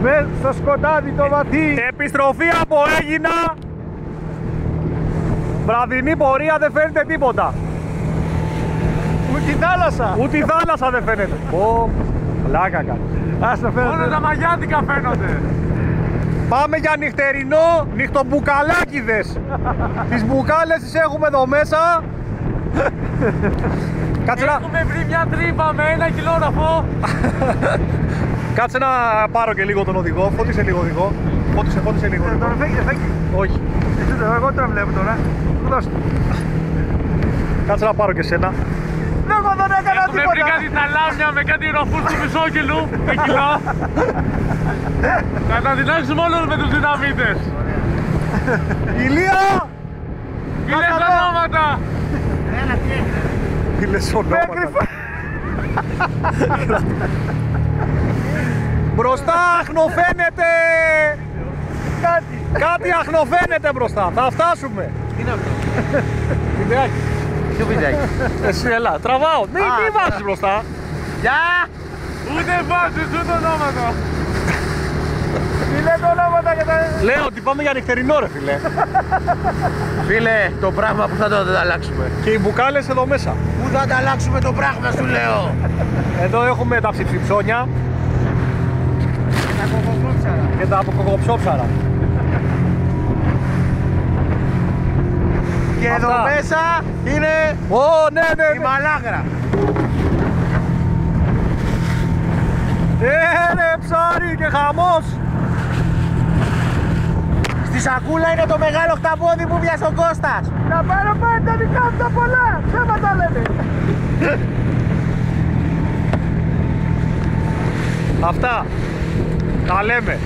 Μέσα στο σκοτάδι το βαθύ. Επιστροφή από Αίγινα. Βραδινή πορεία, δεν φαίνεται τίποτα. Ούτε η θάλασσα. Ούτε η θάλασσα δεν φαίνεται. Ω, πλάκα κάνει. Ας το φαίνεται. Μόνο τα μαγιάτικα φαίνονται. Πάμε για νυχτερινό, νυχτομπουκαλάκιδες. Τις μπουκάλες τις έχουμε εδώ μέσα. Κάτσε να... Έχουμε βρει μια τρύπα με 1 κιλόγραφο. Κάτσε να πάρω και λίγο τον οδηγό. Φώτισε λίγο οδηγό. Φώτισε λίγο. Τώρα φέγγει. Όχι. Εγώ τώρα βλέπω τώρα. Δώστε. Κάτσε να πάρω και σένα. Εγώ δεν έκανα Έχουμε βρει τίποτα. κάτι ταλάμια με κάτι ροφούς του μισόκιλου με κιλό. Θα τα δυνάξουμε όλους με τους δυναμίτες. Ηλία! Τι λες ονόματα. Τι λες ονόματα. Μπροστά αχνοφαίνεται. Κάτι αχνοφαίνεται μπροστά. Θα φτάσουμε. Τι είναι αυτό. Βιντεάκι. Ποιο βιντεάκι. Εσύ έλα, τραβάω. Μην βάζεις μπροστά. Γεια. Ούτε βάζεις ούτε ονόματα. Τι λέτε ονόματα για τα... Λέω ότι πάμε για νυχτερινό ρε φίλε. Φίλε, το πράγμα που θα το ανταλλάξουμε. Και οι μπουκάλες εδώ μέσα. Πού θα ανταλλάξουμε το πράγμα σου λέω. Εδώ έχουμε τα ψιψιψόνια και τα αποκοκοψόψαρα. Και Αυτά. εδώ μέσα είναι Ναι. η μαλάγρα. Ρε ψάρι και χαμός. Στη σακούλα είναι το μεγάλο χταπόδι που πιάσε ο Κώστας. Να πάρω πάντα δικά μου τα πολλά. Θέματα λένε. Αυτά. Τα λέμε.